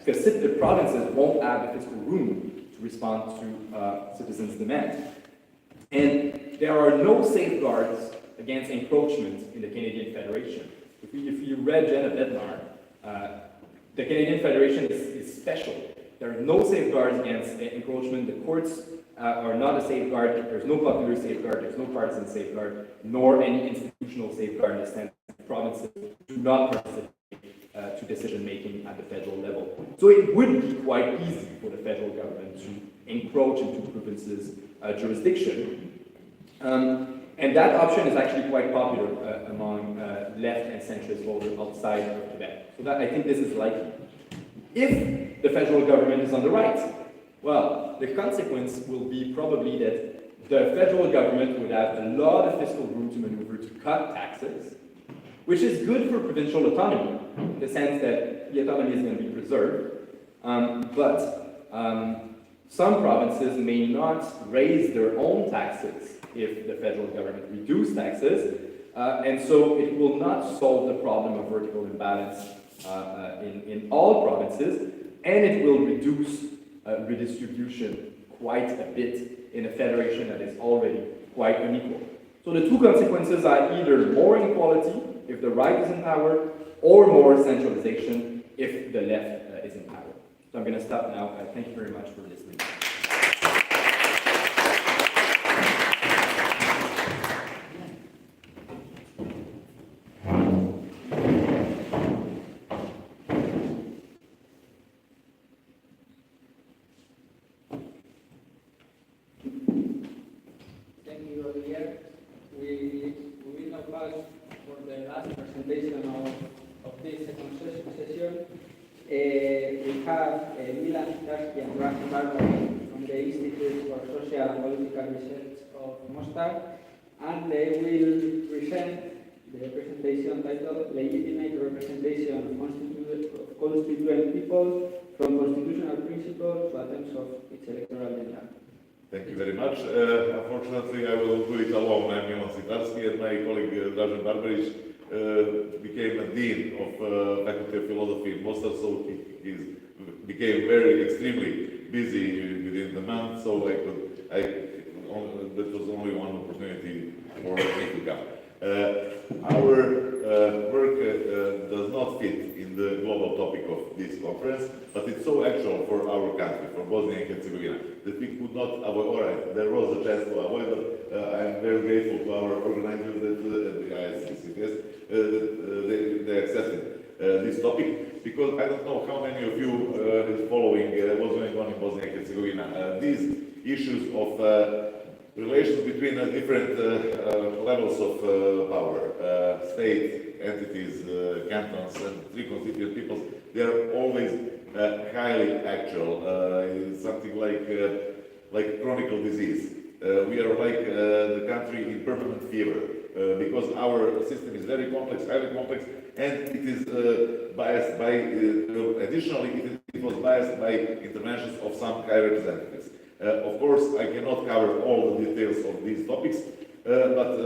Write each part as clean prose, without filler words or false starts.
because the provinces won't have the fiscal room to respond to citizens' demand. And there are no safeguards against encroachment in the Canadian Federation. If you read Jenna Bednar, the Canadian Federation is special. There are no safeguards against encroachment. The courts are not a safeguard. There's no popular safeguard. There's no partisan safeguard, nor any institutional safeguard in the sense that provinces do not participate to decision-making at the federal level. So it would be quite easy for the federal government to encroach into provinces' jurisdiction. And that option is actually quite popular among left and centrist voters outside of Quebec. So that, I think this is likely. If the federal government is on the right, well, the consequence will be probably that the federal government would have a lot of fiscal room to maneuver to cut taxes, which is good for provincial autonomy, in the sense that the autonomy is going to be preserved. But some provinces may not raise their own taxes if the federal government reduces taxes, and so it will not solve the problem of vertical imbalance in all provinces, and it will reduce redistribution quite a bit in a federation that is already quite unequal. So the two consequences are either more inequality if the right is in power, or more centralization if the left is in power. So I'm going to stop now. Thank you very much for listening. And they will present the presentation titled Legitimate Representation of Constituent People from Constitutional Principles to Attempts of its Electoral Agenda. Thank you very much. Unfortunately, I will do it alone. I'm Milan Sitarski, and my colleague Dražen Barbarić became a dean of Faculty of Philosophy in Mostar, so he became very extremely busy within the month, so that was only one opportunity for me to come. Our work does not fit in the global topic of this conference, but it's so actual for our country, for Bosnia and Herzegovina, that we could not avoid. All right, there was a chance to avoid, but I am very grateful to our organizers that the IACFS that they accepted this topic, because I don't know how many of you is following what's going on in Bosnia and Herzegovina. These issues of relations between different levels of power, state, entities, cantons, and three constituent peoples, they are always highly actual. It's something like chronic disease. We are like the country in permanent fever because our system is very complex, highly complex, and it is biased by, additionally, it was biased by interventions of some high representatives. Of course, I cannot cover all the details of these topics, but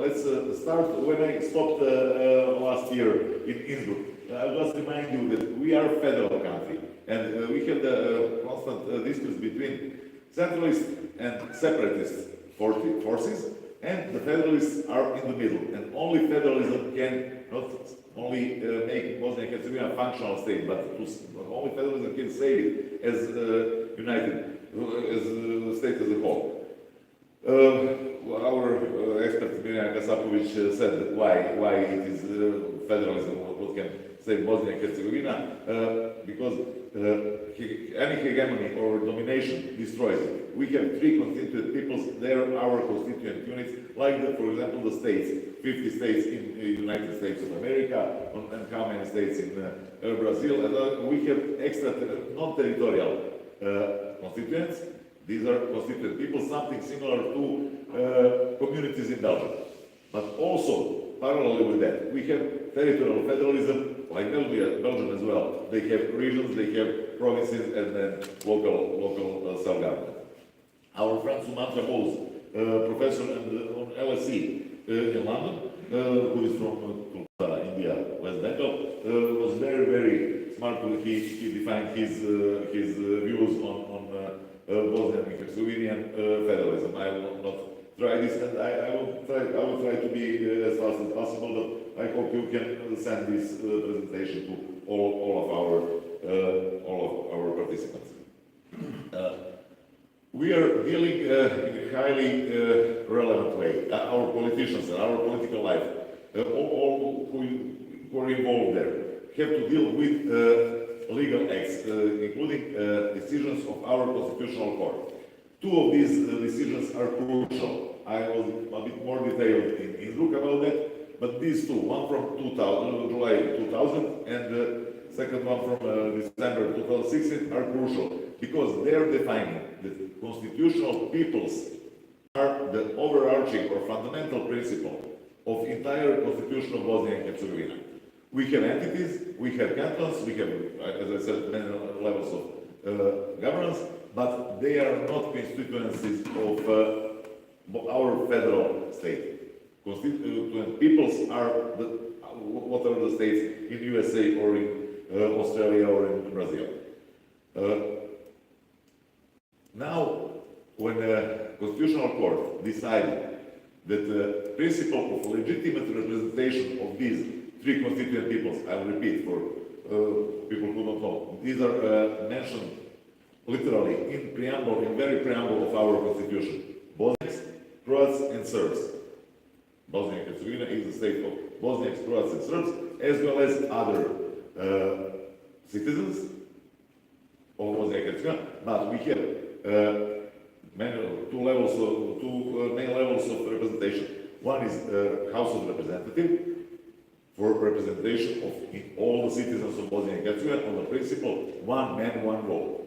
let's start. When I stopped last year in Innsbruck, I'll just remind you that we are a federal country, and we had a constant disputes between centralist and separatist forces, and the federalists are in the middle, and only federalism can not only make Bosnia and Herzegovina a functional state, but only federalism can save it as united, as the state as a whole. Our expert Mirjana Kasapovic said that why it is federalism what can save Bosnia and Herzegovina, because any hegemony or domination destroys it. We have three constituent peoples, they are our constituent units, like, for example, the states, 50 states in the United States of America, and how many states in Brazil, and we have extra non-territorial constituents. These are constituent people, something similar to communities in Belgium. But also, parallelly with that, we have territorial federalism, like Belgium as well. They have regions, they have provinces, and then local self-government. Our friend Sumatra Bose, professor on LSE in London, who is from India, West Bengal, was very smartly he defined his views on Bosnian and Herzegovinian federalism. I will not try this, and I will try to be as fast as possible. But I hope you can send this presentation to all of our participants. We are dealing in a highly relevant way. Our politicians and our political life, all who are involved there, have to deal with legal acts, including decisions of our constitutional court. Two of these decisions are crucial. I was a bit more detailed in look about that, but these two, one from July 2000 and the second one from December 2016, are crucial because they are defining that constitutional peoples are the overarching or fundamental principle of entire constitution of Bosnia and Herzegovina. We have entities, we have cantons, we have, as I said, many levels of governance, but they are not constituencies of our federal state. Constituent peoples are what are the states in USA or in Australia or in Brazil. Now, when the Constitutional Court decided that the principle of legitimate representation of these three constituent peoples, I'll repeat for people who don't know, these are mentioned literally in preamble, in very preamble of our constitution. Bosniaks, Croats and Serbs. Bosnia and Herzegovina is the state of Bosniaks, Croats and Serbs, as well as other citizens of Bosnia and Herzegovina, but we have two main levels of representation. One is House of Representatives for representation of all the citizens of Bosnia and Herzegovina on the principle one man, one vote,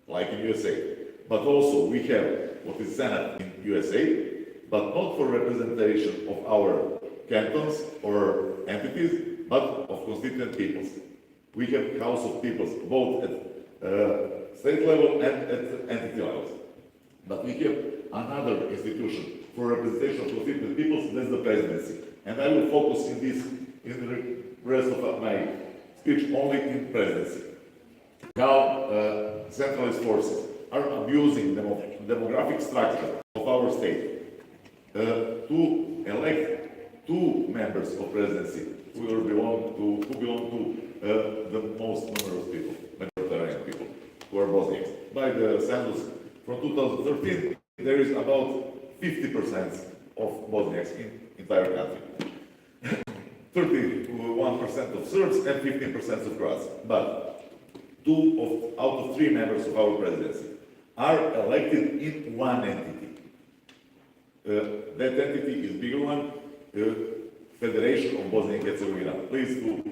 like in USA. But also we have what is Senate in USA, but not for representation of our cantons or entities, but of constituent peoples. We have House of Peoples both at state level and at entity levels. But we have another institution for representation of constituent peoples, that's the presidency. And I will focus in the rest of my speech only in presidency. How centralist forces are abusing the demographic structure of our state to elect two members of presidency who belong to the most numerous people, Mediterranean people, who are Bosniaks. By the census from 2013, there is about 50% of Bosniaks in entire country. 31% of Serbs and 15% of Croats. But out of three members of our presidency are elected in one entity. That entity is bigger one, Federation of Bosnia and Herzegovina. Please to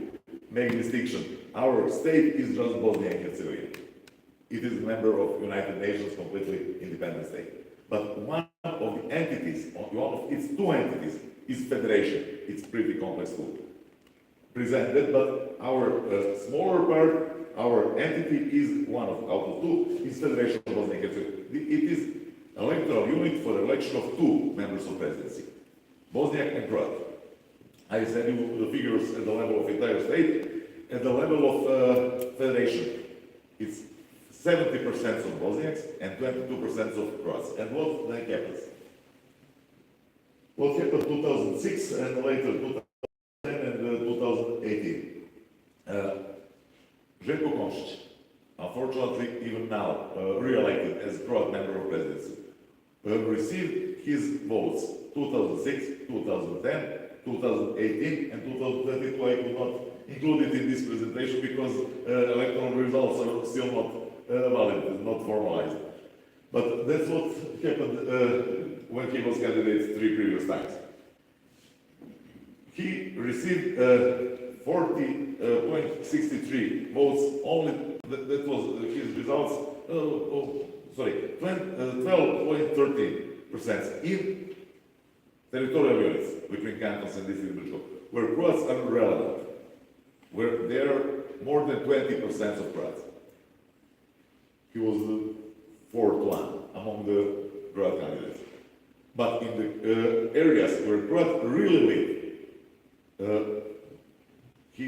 make distinction. Our state is just Bosnia and Herzegovina. It is a member of United Nations, completely independent state. But one of the entities, one of its two entities, is federation. It's pretty complex to present that, but our smaller part, our entity is one out of two, is Federation of Bosnia and Herzegovina. It is electoral unit for election of two members of presidency, Bosniak and Croat. I send you the figures at the level of entire state. At the level of federation, it's 70% of Bosniaks and 22% of Croats. And what then happens? What happened 2006 and later 2010 and 2018? Željko Komšić, unfortunately even now re-elected as Croat member of presidency, received his votes 2006, 2010, 2018 and 2022. I could not include it in this presentation because electoral results are still not valid, not formalized. But that's what happened when he was candidate three previous times. He received 40.63 votes only, that was his results, 12.13% in territorial units between cantons and district Bilbao, where Croats are relevant, where there are more than 20% of Croats. He was the fourth one among the Croat candidates. But in the areas where Croats really live, he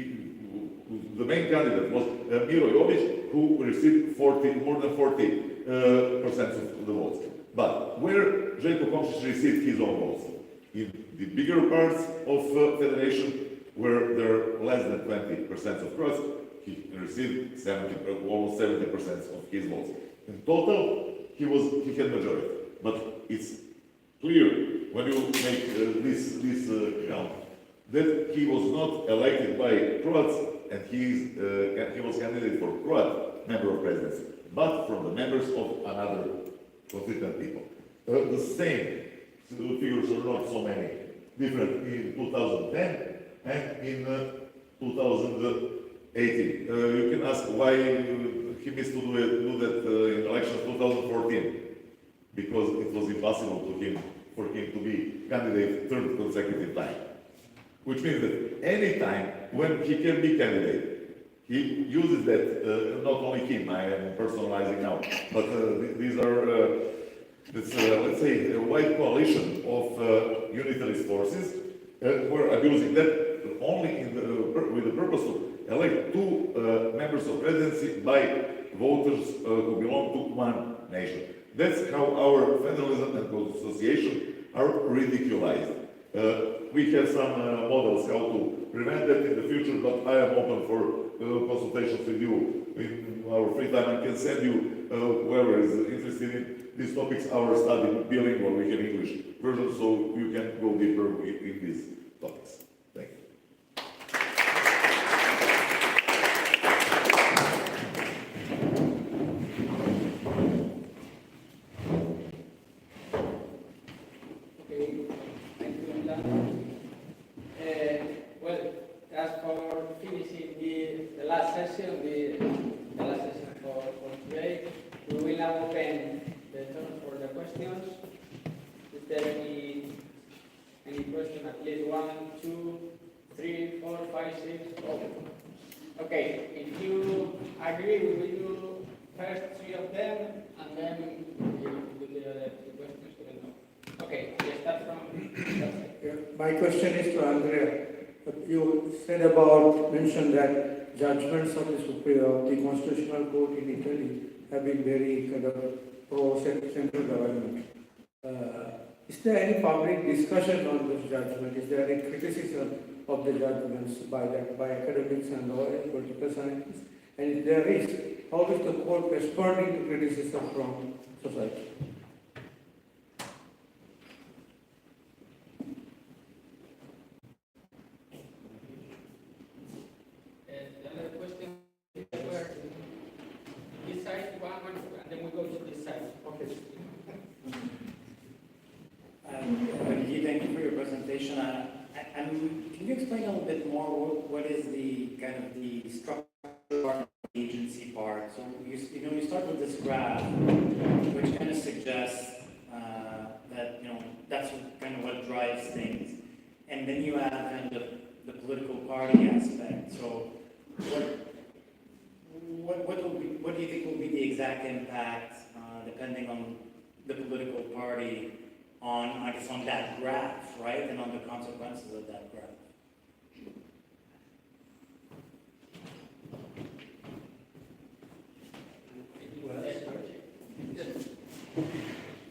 the main candidate was Miro Jovic, who received more than 40% of the votes. But where Željko Komšić received his own votes? In the bigger parts of federation, where there are less than 20% of Croats, he received almost 70% of his votes. In total, he had majority. But it's clear when you make this count that he was not elected by Croats, and he was candidate for Croat member of presidency, but from the members of another constituent people. The same figures are not so many different in 2010 and in 2018. You can ask why he missed to do that in elections 2014, because it was impossible for him to be candidate third consecutive time. Which means that any time when he can be candidate, he uses that, not only him, I am personalizing now, but these are, let's say, a wide coalition of unitarist forces who are abusing that only with the purpose to elect two members of presidency by voters who belong to one nation. That's how our federalism and association are ridiculized. We have some models how to prevent that in the future, but I am open for consultations with you in our free time. I can send you, whoever is interested in these topics, our study bilingual, we have English version, so you can go deeper in these topics. Thank you. Okay, if you agree, we will do first three of them, and then we will do the other two questions. Okay, let's start from... My question is to Andrea. You mentioned that judgments of the Constitutional Court in Italy have been very kind of pro-central government. Is there any public discussion on this judgment? Is there any criticism of the judgments by academics and lawyers, political scientists? And if there is, how is the court responding to criticism from society? Another question, where this side, one, and then we go to this side. Okay. Thank you for your presentation. Can you explain a little bit more what is the kind of the structure part, the agency part? So you start with this graph, which kind of suggests that that's kind of what drives things, and then you add kind of the political party aspect. So what do you think will be the exact impact, depending on the political party? I guess on that graph, right, and on the consequences of that graph.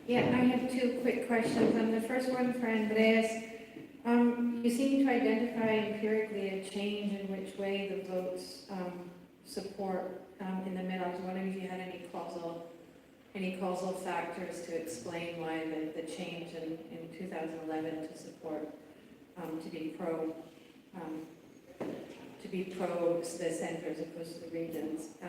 Yeah, I have two quick questions. The first one for Andreas. You seem to identify empirically a change in which way the votes support in the middle. I was wondering if you had any causal factors to explain why the change in 2011 to support to be pro the center as opposed to the regions. I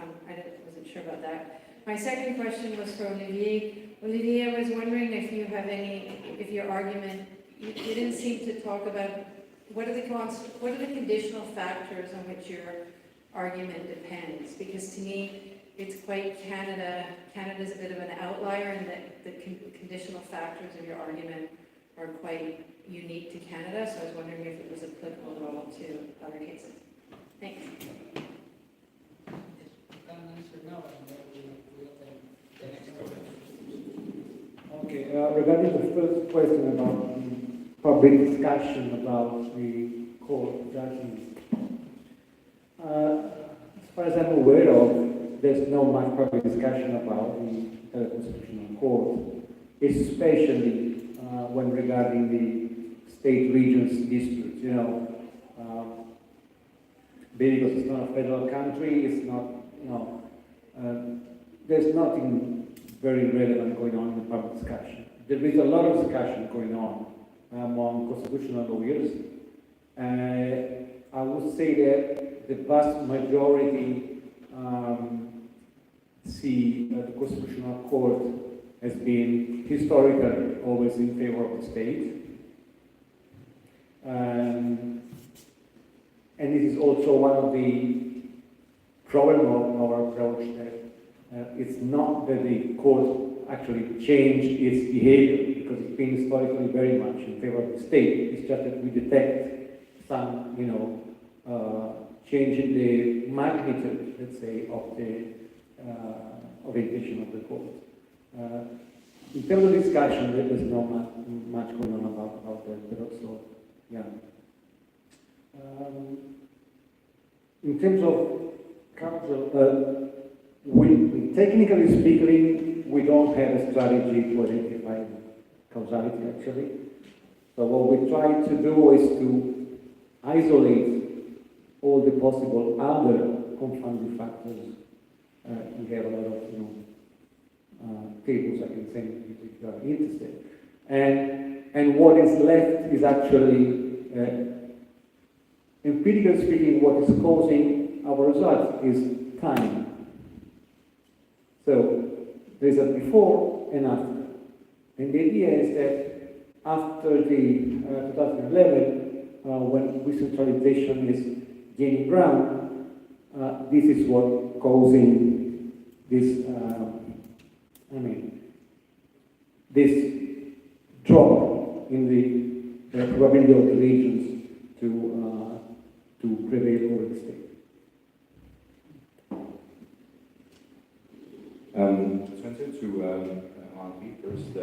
wasn't sure about that. My second question was for Olivier. Olivier, I was wondering if you have if your argument, you didn't seem to talk about what are the conditional factors on which your argument depends, because to me, it's quite Canada's a bit of an outlier in that the conditional factors of your argument are quite unique to Canada, so I was wondering if it was applicable at all to other cases. Thanks. Okay, regarding the first question about the public discussion about the court judgments, there's no much public discussion about the Constitutional Court, especially when regarding the state-regions disputes. You know, because it's not a federal country, it's not, you know, there's nothing very relevant going on in the public discussion. There is a lot of discussion going on among constitutional lawyers. I would say that the vast majority see the Constitutional Court has been historically always in favor of the state. And this is also one of the problems of our approach, that it's not that the court actually changed its behavior, because it's been historically very much in favor of the state. It's just that we detect some, you know, change in the magnitude, let's say, of the orientation of the court. In terms of discussion, there's not much going on about that, but also, yeah. In terms of causal, technically speaking, we don't have a strategy to identify causality, actually. So what we try to do is to isolate all the possible other confounding factors. We have a lot of, you know, tables I can send you if you are interested. And what is left is actually, empirically speaking, what is causing our results is time. So there's a before and after. And the idea is that after the 2011, when decentralization is gaining ground, this is what causing this, this drop in the probability of the regions to prevail over the state. Just wanted to Henri first.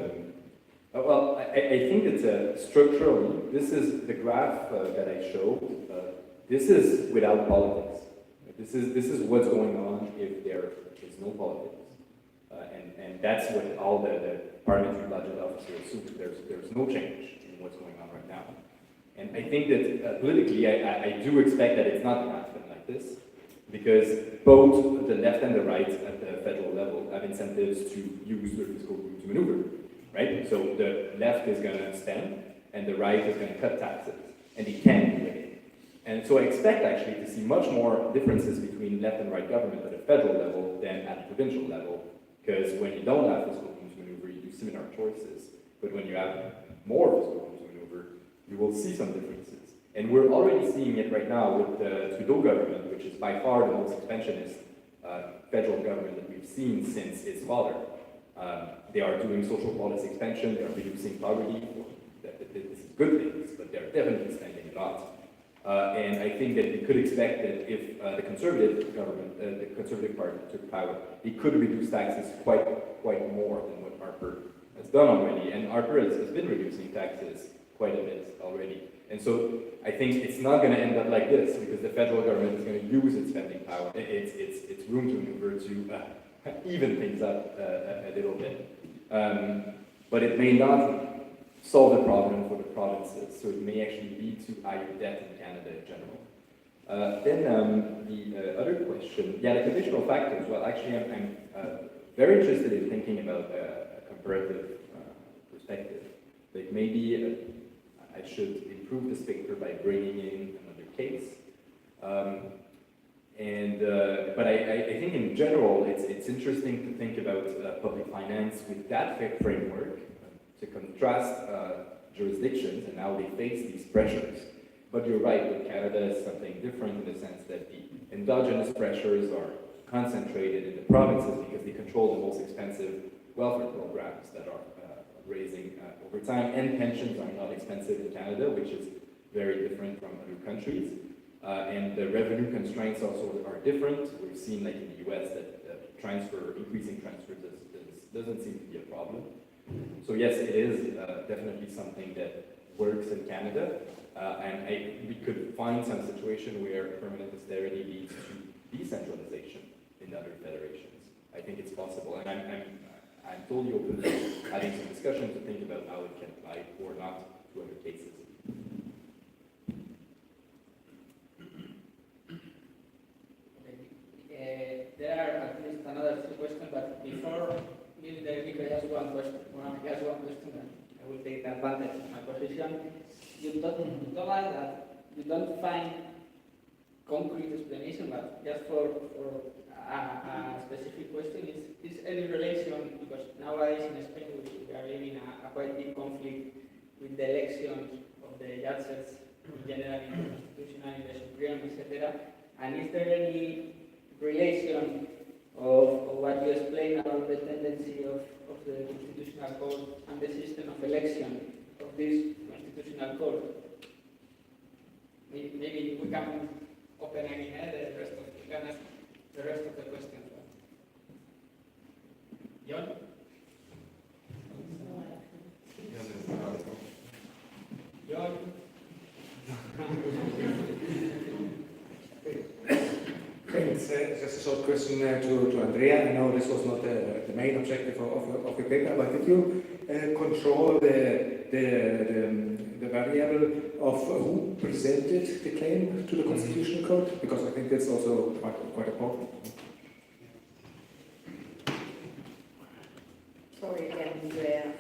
Well, I think it's structurally, this is the graph that I showed. This is without politics. This is what's going on if there is no politics. And that's what all the parliamentary budget officers assume. There's no change in what's going on right now. And I think that politically, I do expect that it's not going to happen like this, because both the left and the right at the federal level have incentives to use the fiscal room to maneuver, right? So the left is going to spend, and the right is going to cut taxes, and they can do it. And so I expect actually to see much more differences between left and right government at the federal level than at the provincial level, because when you don't have fiscal room to maneuver, you do similar choices. But when you have more fiscal room to maneuver, you will see some differences. And we're already seeing it right now with the Trudeau government, which is by far the most expansionist federal government that we've seen since its father. They are doing social policy expansion, they are reducing poverty. This is good things, but they're definitely spending a lot. And I think that we could expect that if the Conservative government, the Conservative Party took power, they could reduce taxes quite more than what Harper has done already. And Harper has been reducing taxes quite a bit already. And so I think it's not going to end up like this, because the federal government is going to use its spending power, its room to maneuver to even things up a little bit. But it may not solve the problem for the provinces, so it may actually lead to higher debt in Canada in general. Then the other question, the conditional factors. Well, actually, I'm very interested in thinking about a comparative perspective. Like maybe I should improve this picture by bringing in another case. But I think in general, it's interesting to think about public finance with that framework, to contrast jurisdictions and how they face these pressures. But you're right, with Canada is something different in the sense that the endogenous pressures are concentrated in the provinces because they control the most expensive welfare programs that are raising over time, and pensions are not expensive in Canada, which is very different from other countries. And the revenue constraints also are different. We've seen, like in the US, that increasing transfers doesn't seem to be a problem. So yes, it is definitely something that works in Canada, and we could find some situation where permanent austerity leads to decentralization, in other federations. I think it's possible, and I'm totally open to having some discussion to think about how it can apply or not to other cases. There are at least another 2 questions, but before giving the speaker just one question, and I will take advantage of my position. You told us that you don't find concrete explanation, but just for a specific question, is any relation, because nowadays in Spain we are living a quite big conflict with the elections of the judges in general, in the Constitutional, in the Supreme, etc. And is there any relation of what you explained about the tendency of the Constitutional Court and the system of election of this Constitutional Court? Maybe we can open again the rest of the questions. John? John? It's just a short question to Andrea. I know this was not the main objective of the paper, but did you control the variable of who presented the claim to the Constitutional Court? Because I think that's also quite important. Sorry again, Andrea.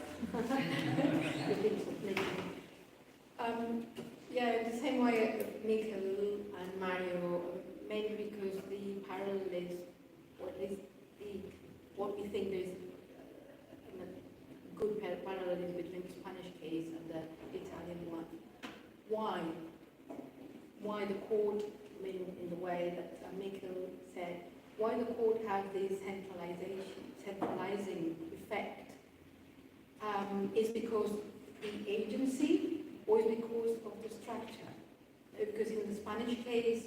Yeah, the same way Michael and Mario, mainly because the parallel is, or at least what we think there's a good parallelism between the Spanish case and the Italian one. Why the court, in the way that Michael said, why the court has this centralizing effect is because the agency or is because of the structure. Because in the Spanish case,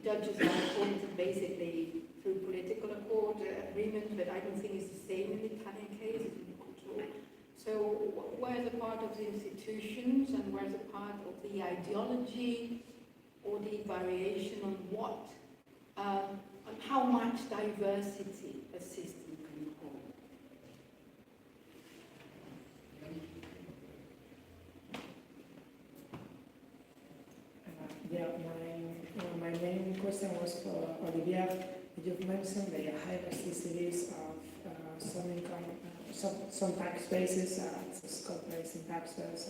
judges are appointed basically through political accord agreement, but I don't think it's the same in the Italian case, it's in control. So where's the part of the institutions and where's the part of the ideology or the variation on what, on how much diversity a system can hold? Yeah, my main question was for Olivia. You've mentioned the high elasticities of some income, some tax bases, such corporation taxes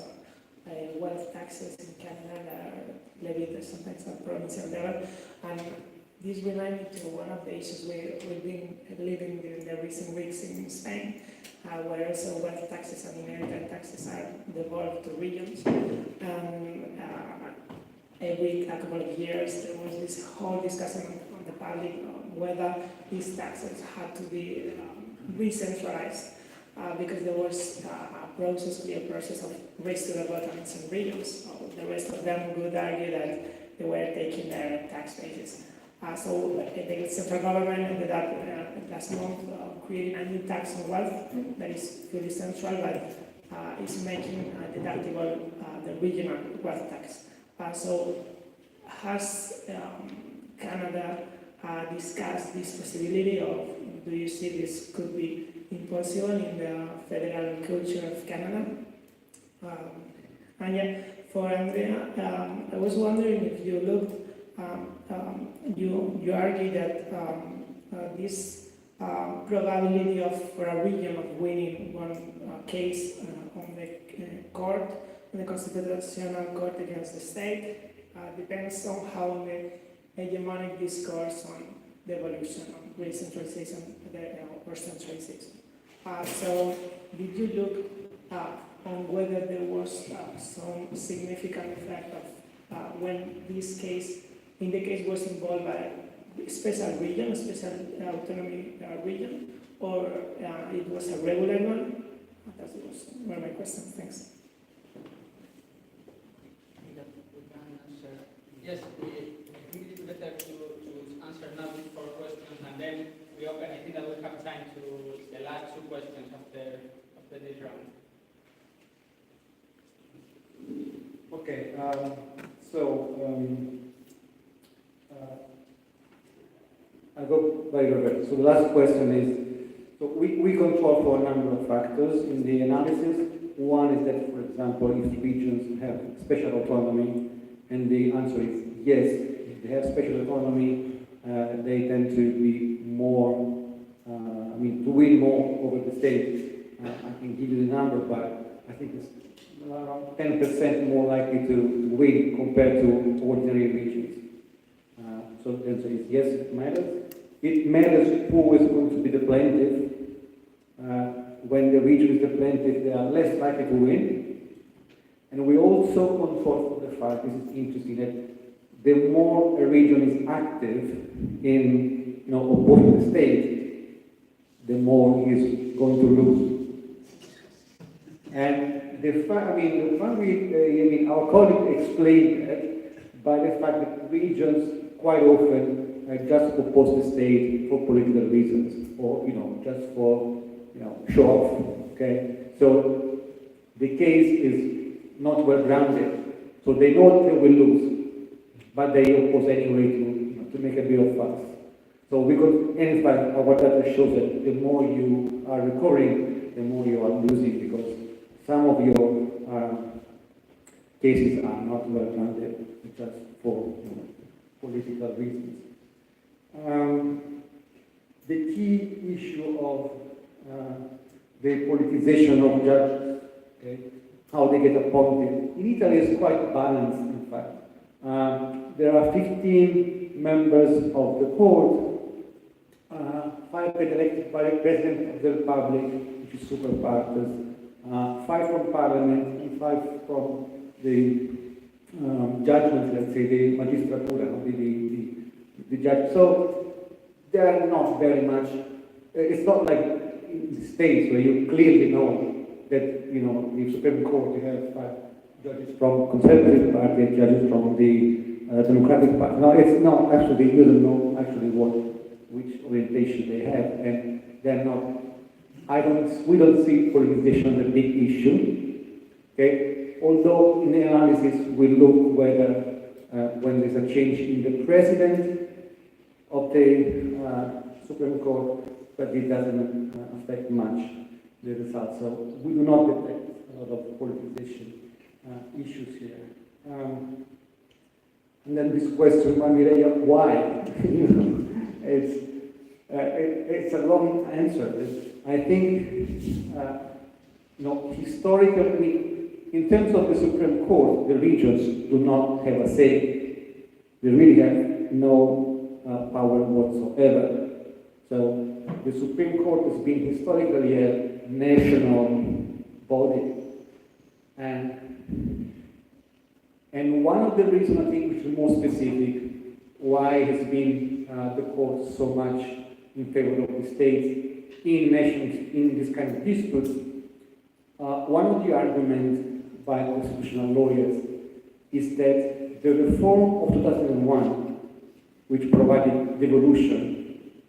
or wealth taxes in Canada that are levied sometimes at provincial level. And this reminds me to one of the issues we've been living during the recent weeks in Spain, where also wealth taxes and inheritance taxes are devolved to regions. A couple of years, there was this whole discussion on the public on whether these taxes had to be decentralized because there was a clear process of race to the bottom in some regions. So the rest of them would argue that they were taking their tax bases. So the central government ended up last month creating a new tax on wealth that is fully central, but is making deductible the regional wealth tax. So has Canada discussed this possibility of, do you see this could be impossible in the federal culture of Canada? And yeah, for Andrea, I was wondering if you looked, you argue that this probability for a region of winning one case on the court, the Constitutional Court against the state, depends on how the hegemonic discourse on the evolution of decentralization or centralization. So, did you look on whether there was some significant effect of when this case, in the case was involved by a special region, a special autonomy region, or it was a regular one? That was one of my questions. Thanks. Yes, I think it is better to answer now before questions, and then we open. I think that we'll have time to the last 2 questions after this round. Okay, I'll go by reverse. So the last question is, so we control for a number of factors in the analysis. One is that, for example, if regions have special autonomy, and the answer is yes, if they have special autonomy, they tend to be more, to win more over the state. I can give you the number, but I think it's around 10% more likely to win compared to ordinary regions. So the answer is yes, it matters. It matters who is going to be the plaintiff. When the region is the plaintiff, they are less likely to win. And we also control for the fact, this is interesting, that the more a region is active in opposing the state, the more he is going to lose. And our colleague explained that by the fact that regions quite often just oppose the state for political reasons, or just for show off. Okay, so the case is not well grounded, so they know they will lose, but they oppose anyway to make a bit of fuss. So we could, in fact, our data shows that the more you are recurring, the more you are losing, because some of your cases are not well grounded just for political reasons. The key issue of the politicization of judges, okay, how they get appointed. In Italy is quite balanced, in fact. There are 15 members of the court, 5 get elected by the President of the Republic, which is super partes, 5 from Parliament, and 5 from the judgment, let's say, the magistratura, the judge. So they are not very much, it's not like in the States where you clearly know that, the Supreme Court, you have 5 judges from Conservative Party and judges from the Democratic Party. No, it's not, actually, you don't know actually which orientation they have, and they're not, we don't see politicization as a big issue, okay? Although in the analysis we look whether when there's a change in the president of the Supreme Court, but it doesn't affect much the results. So we do not detect a lot of politicization issues here. And then this question, why? It's a long answer. I think, historically, in terms of the Supreme Court, the regions do not have a say. They really have no power whatsoever. So the Supreme Court has been historically a national body. And one of the reasons, I think, which is more specific, why has been the court so much in favor of the states in nations in this kind of disputes, one of the arguments by constitutional lawyers is that the reform of 2001, which provided devolution,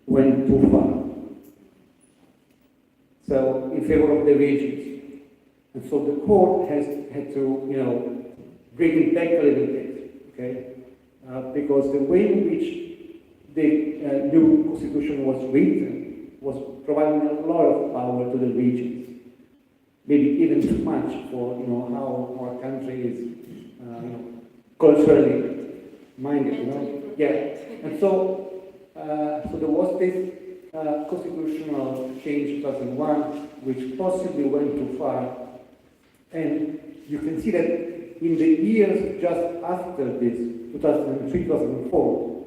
went too far. So, in favor of the regions. And so the court has had to, bring it back a little bit, okay? Because the way in which the new constitution was written was providing a lot of power to the regions. Maybe even too much for how our country is culturally minded. Yeah, and so there was this constitutional change in 2001, which possibly went too far, and you can see that in the years just after this, 2003, 2004,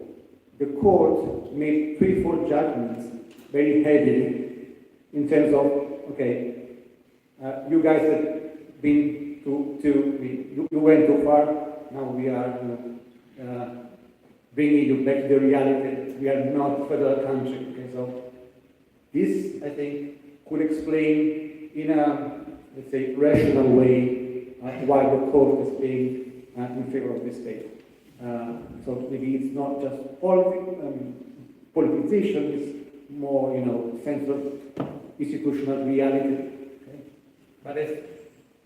the court made 3-4 judgments very heavy in terms of, okay, you guys have been you went too far, now we are bringing you back to the reality. We are not a federal country. Okay, so this, I think, could explain in a, let's say, rational way why the court is being in favor of the state. So maybe it's not just politicization, it's more, sense of institutional reality. But that's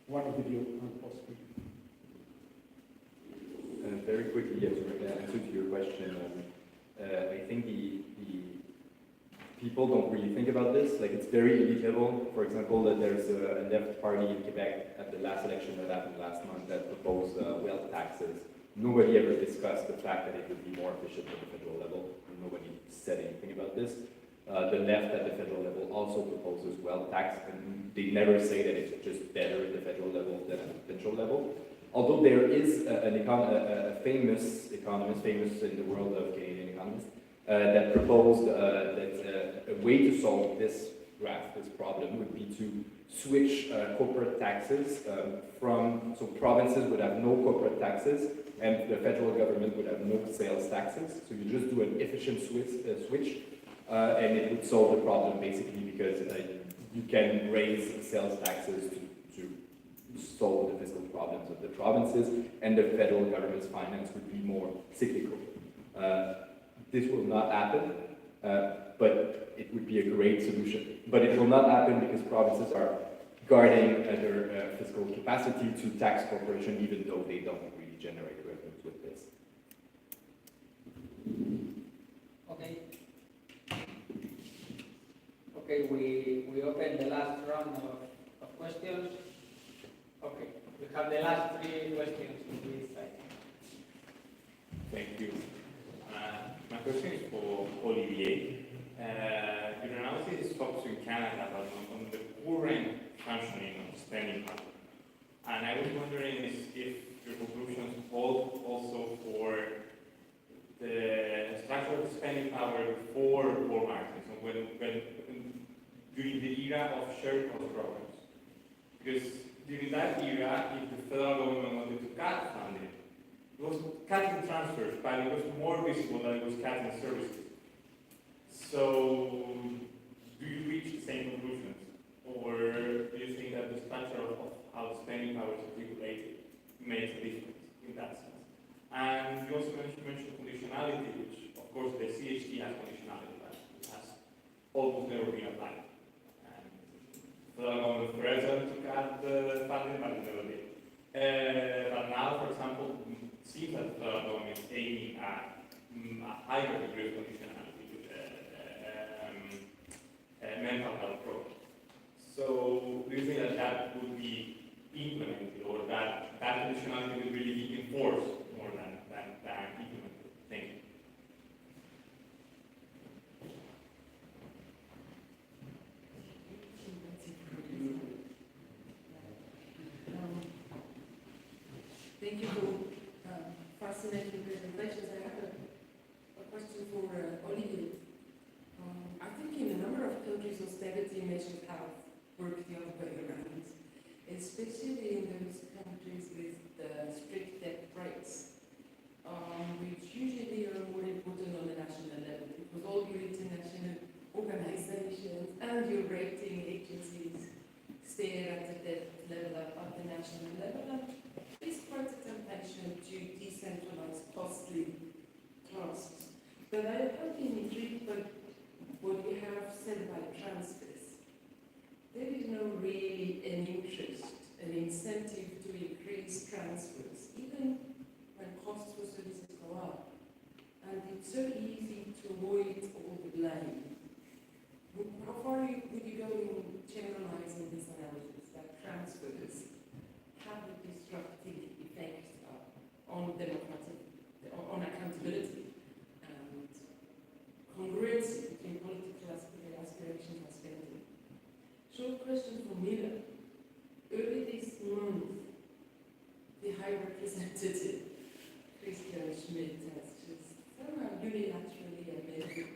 one of the views, possibly. Very quickly, yes, to answer to your question, I think the people don't really think about this. Like, it's very inevitable, for example, that there's a left party in Quebec at the last election that happened last month that proposed wealth taxes. Nobody ever discussed the fact that it would be more efficient at the federal level, and nobody said anything about this. The left at the federal level also proposes wealth tax, and they never say that it's just better at the federal level than at the provincial level. Although there is a famous economist, famous in the world of Canadian economists, that proposed that a way to solve this problem would be to switch corporate taxes so provinces would have no corporate taxes and the federal government would have no sales taxes. So you just do an efficient switch and it would solve the problem basically because you can raise sales taxes to solve the fiscal problems of the provinces, and the federal government's finance would be more cyclical. This will not happen, but it would be a great solution. But it will not happen because provinces are guarding their fiscal capacity to tax corporation, even though they don't really generate revenues with this. Okay. Okay, we open the last round of questions. Okay, we have the last 3 questions on this side. Thank you. My question is for Olivier. Your analysis is focused in Canada, but on the current functioning of spending power. And I was wondering if your conclusions hold also for the structure of spending power before war markets, and when during the era of shared cost programs. Because during that era, if the federal government wanted to cut funding, it was cutting transfers, but it was more visible that it was cutting services. So, do you reach the same conclusions? Or do you think that the structure of how the spending power is regulated makes a difference in that sense? And you also mentioned conditionality, which, of course, the CHT has conditionality, but it has almost never been applied. And the federal government threatened to cut the funding, but it never did. But now, for example, it seems that the federal government is aiming at a higher degree of conditionality with mental health programs. So, do you think that that would be implemented, or that conditionality would really be enforced more than implemented? Thank you. Thank you for fascinating presentations. I have a question for Olivier. I think in a number of countries, austerity measures have worked the other way around, especially in those countries with strict debt rates, which usually are more important on a national level, because all your international organizations and your rating agencies stay at the debt level at the national level. And it's quite a temptation to decentralize costly tasks. But I have been intrigued by what you have said about transfers. There is no really an interest, an incentive to increase transfers, even when costs for services go up. And it's so easy to avoid all the blame. How far would you go in generalizing this analysis, that transfers have a disruptive effect on accountability and congruency between political aspirations and spending? Short question for Mila. Early this month, the High Representative, Christian Schmidt, has just somehow unilaterally amended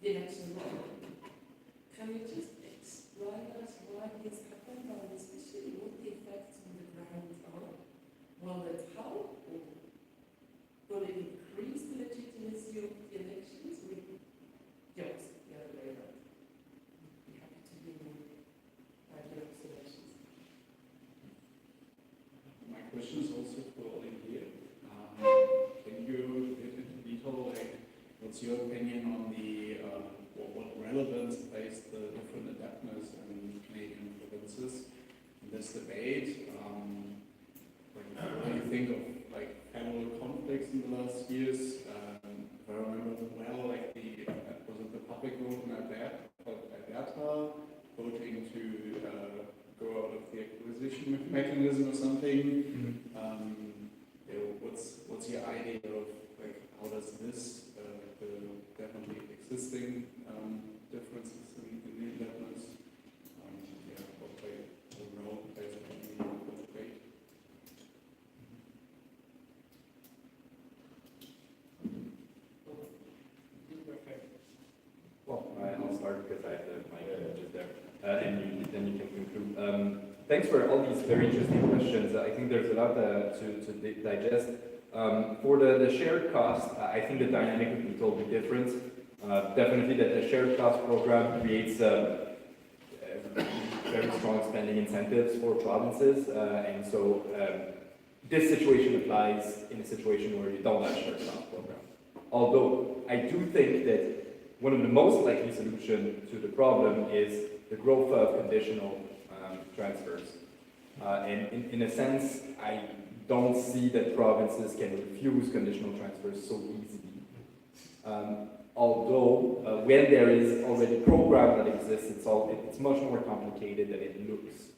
the election law. Can you just explain us why this happened, and especially what the effects on the ground are? Will it help, or will it increase the legitimacy of the elections? Yes, the other way around. Be happy to hear your observations. My question is also for Olivier. Can you get into detail, what's your opinion on the what relevance plays the different adapters in Canadian provinces in this debate? What do you think of federal conflicts in the last years? If I remember well, was it the public roadmap mechanism or something. You know, what's your idea of like how does this the definitely existing differences in the indebtedness? Yeah, what play or role plays a debate? Well, I'll start because I have the mic just there, and then you can conclude. Thanks for all these very interesting questions. I think there's a lot to digest. For the shared cost, I think the dynamic would be totally different. Definitely that the shared cost program creates very strong spending incentives for provinces, and so this situation applies in a situation where you don't have a shared cost program. Although I do think that one of the most likely solutions to the problem is the growth of conditional transfers. And in a sense, I don't see that provinces can refuse conditional transfers so easily. Although when there is already a program that exists, it's much more complicated than it looks.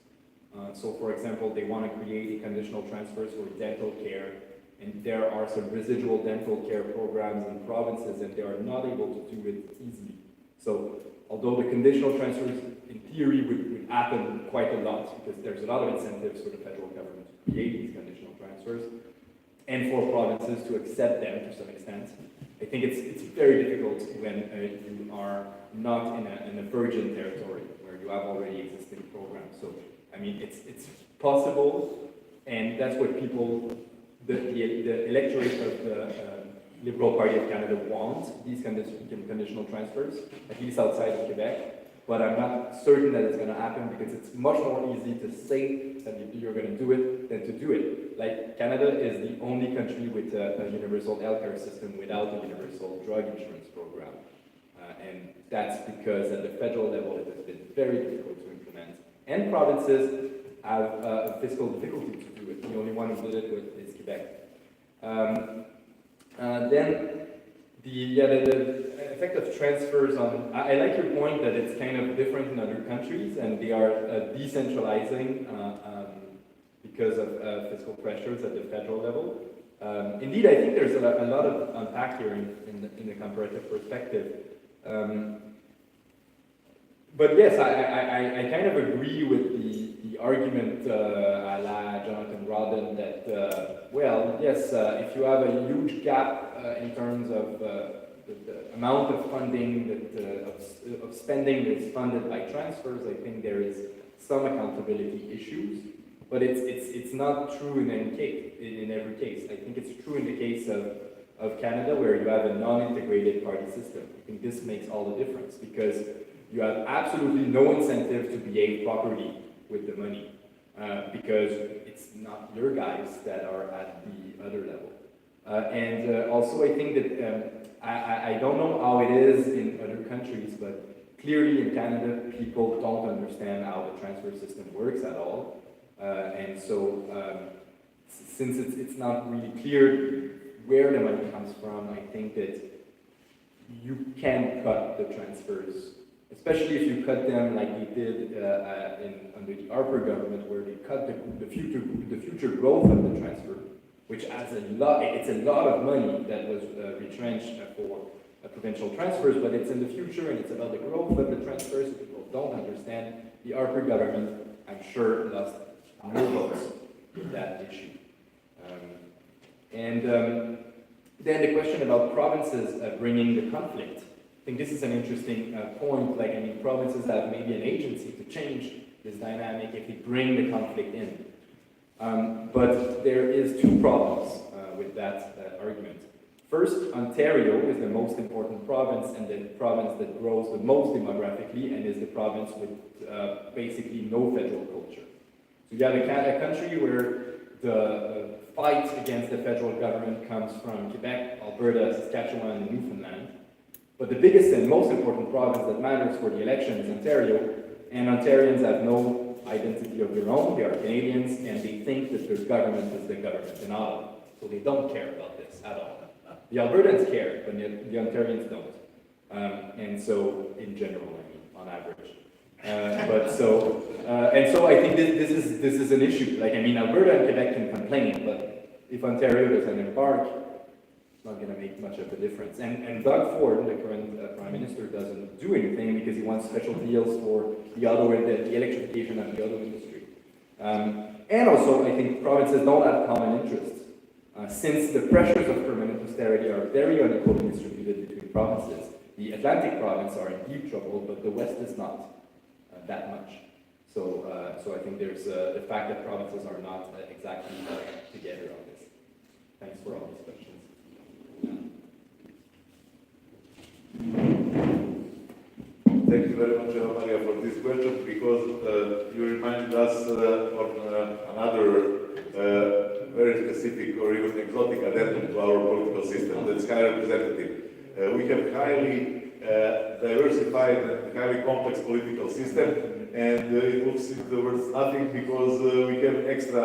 So for example, they want to create conditional transfers for dental care, and there are some residual dental care programs in provinces, and they are not able to do it easily. So although the conditional transfers in theory would happen quite a lot, because there's a lot of incentives for the federal government to create these conditional transfers, and for provinces to accept them to some extent, I think it's very difficult when you are not in a virgin territory where you have already existing programs. So, I mean, it's possible, and that's what people, the electorate of the Liberal Party of Canada want, these conditional transfers, at least outside of Quebec. But I'm not certain that it's going to happen because it's much more easy to say that you're going to do it than to do it. Like, Canada is the only country with a universal healthcare system without a universal drug insurance program. And that's because at the federal level it has been very difficult to implement. And provinces have a fiscal difficulty to do it. The only one who did it is Quebec. Then the effect of transfers on, I like your point that it's kind of different in other countries and they are decentralizing because of fiscal pressures at the federal level. Indeed, I think there's a lot of unpack here in the comparative perspective. But yes, I kind of agree with the argument a la Jonathan Rodden that, well, yes, if you have a huge gap in terms of the amount of funding, of spending that's funded by transfers, I think there is some accountability issues, but it's not true in every case. I think it's true in the case of Canada, where you have a non-integrated party system. I think this makes all the difference because you have absolutely no incentive to behave properly with the money because it's not your guys that are at the other level. And also I think that I don't know how it is in other countries, but clearly in Canada, people don't understand how the transfer system works at all. And so since it's not really clear where the money comes from, I think that you can cut the transfers, especially if you cut them like they did under the Harper government, where they cut the future growth of the transfer, which adds it's a lot of money that was retrenched for provincial transfers, but it's in the future and it's about the growth of the transfers. People don't understand. The Harper government, I'm sure, lost no votes in that issue. Then the question about provinces bringing the conflict. I think this is an interesting point. Like, I mean, provinces have maybe an agency to change this dynamic if they bring the conflict in. But there is two problems with that argument. First, Ontario is the most important province and the province that grows the most demographically and is the province with basically no federal culture. So you have a country where the fight against the federal government comes from Quebec, Alberta, Saskatchewan, and Newfoundland. But the biggest and most important province that matters for the election is Ontario, and Ontarians have no identity of their own. They are Canadians, and they think that their government is the government in Ottawa. So they don't care about this at all. The Albertans care, but the Ontarians don't. And so, in general, I mean, on average. And And so I think this is an issue. Like, I mean, Alberta and Quebec can complain, but if Ontario doesn't embark, it's not going to make much of a difference. And Doug Ford, the current Prime Minister, doesn't do anything because he wants special deals for the electrification of the auto industry. And also, I think provinces don't have common interests. Since the pressures of permanent austerity are very unequally distributed between provinces, the Atlantic province are in deep trouble, but the West is not that much. So I think there's the fact that provinces are not exactly together on this. Thanks for all these questions. Thank you very much, Maria, for this question, because you reminded us on another very specific or even exotic addendum to our political system, that's high representative. We have highly diversified and highly complex political system, and it looks towards nothing because we have extra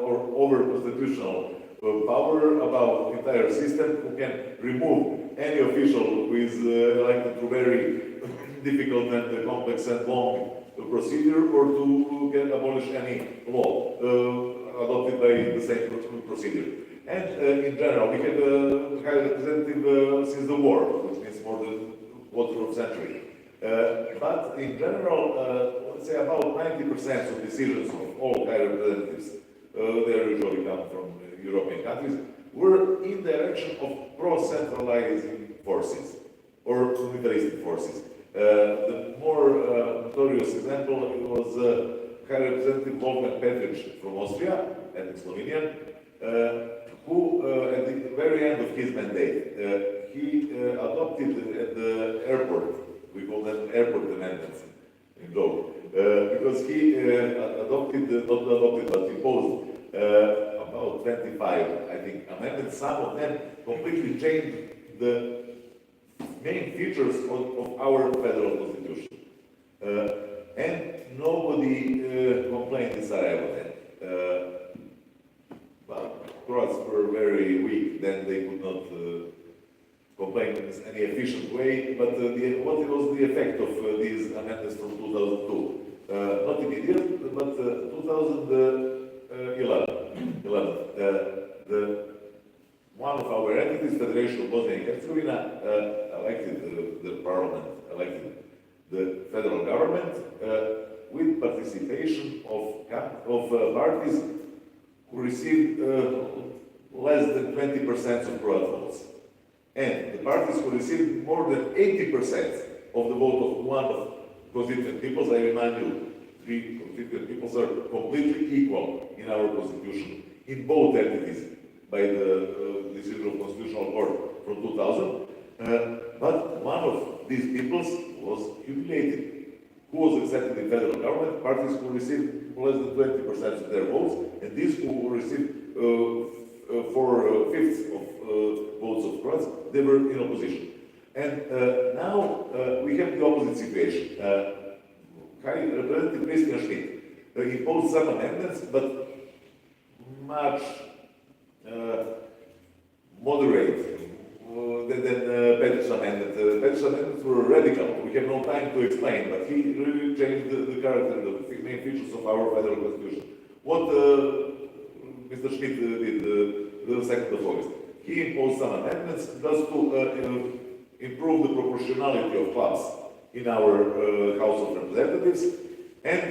or over-constitutional power about the entire system, who can remove any official who is elected through very difficult and complex and long procedure, or to can abolish any law adopted by the same procedure. And in general, we have a high representative since the war, which means more than quarter of century. But in general, let's say about 90% of decisions of all high representatives, they usually come from European countries, were in the direction of pro-centralizing forces or militaristic forces. The more notorious example was High Representative Wolfgang Petritsch from Austria, and Slovenian, who at the very end of his mandate, he adopted at the airport, we call them airport amendments in law, because he but imposed about 25, I think, amendments. Some of them completely changed the main features of our federal constitution. And nobody complained in Sarajevo then. But Croats were very weak, then they could not complain in any efficient way. But what was the effect of these amendments from 2002? Not immediate, but 2011. One of our entities, Federation of Bosnia and Herzegovina, elected the parliament, elected the federal government with participation of parties who received less than 20% of Croat votes. And the parties who received more than 80% of the vote of one of constituent peoples, I remind you, 3 constituent peoples are completely equal in our constitution, in both entities, by the decision of Constitutional Court from 2000. But one of these peoples was humiliated. Who was accepted in federal government? Parties who received less than 20% of their votes, and these who received 4/5 of votes of Croats, they were in opposition. And now we have the opposite situation. High Representative Christian Schmidt imposed some amendments, but much moderate than Petrich's amendment. Petrich's amendments were radical. We have no time to explain, but he really changed the character, the main features of our federal constitution. What Mr. Schmidt did the 2nd of August, he imposed some amendments just to improve the proportionality of clubs in our House of Representatives, and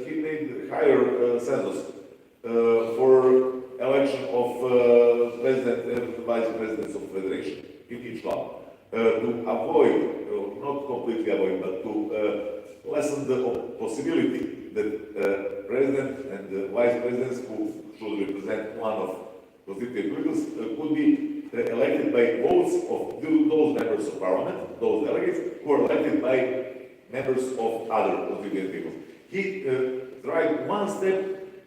he made higher census for election of president and vice presidents of federation in each club, to avoid, not completely avoid, but to lessen the possibility that president and vice presidents who should represent one of constituent peoples could be elected by votes of those members of parliament, those delegates who are elected by members of other constituent peoples. He tried one step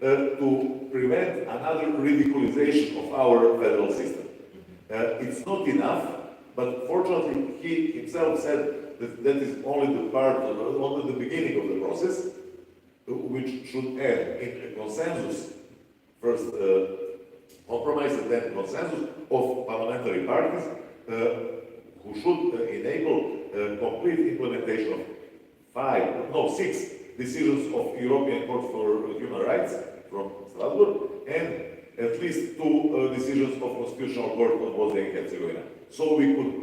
to prevent another ridiculization of our federal system. It's not enough, but fortunately he himself said that that is only the beginning of the process, which should end in a consensus, first compromise and then consensus of parliamentary parties, who should enable complete implementation of 6 decisions of European Court for Human Rights from Strasbourg, and at least 2 decisions of Constitutional Court of Bosnia and Herzegovina. So we could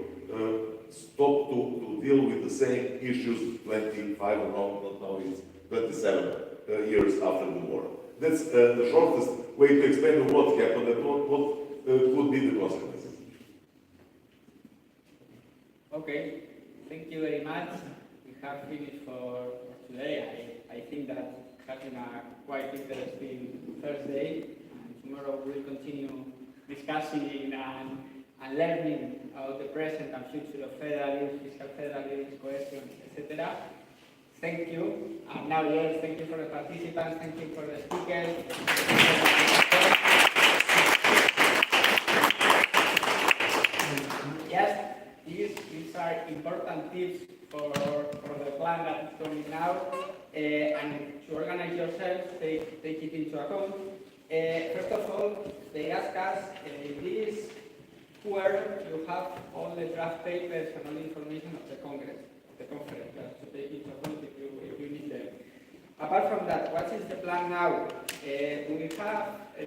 stop to deal with the same issues 25 or now it's 27 years after the war. That's the shortest way to explain what happened and what could be the consequences. Okay, thank you very much. We have finished for today. I think that has been a quite interesting first day, and tomorrow we'll continue discussing and learning about the present and future of federalism, fiscal federalism, cohesion, etc. Thank you. And now, yes, thank you for the participants, thank you for the speakers. Yes, these are important tips for the plan that is coming out, and to organize yourselves, take it into account. First of all, they ask us, where you have all the draft papers and all the information of the Congress, of the conference, to take into account if you need them. Apart from that, what is the plan now? We have a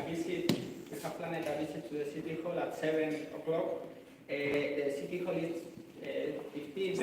visit. We have planned a visit to the City Hall at 7 o'clock. The City Hall is 15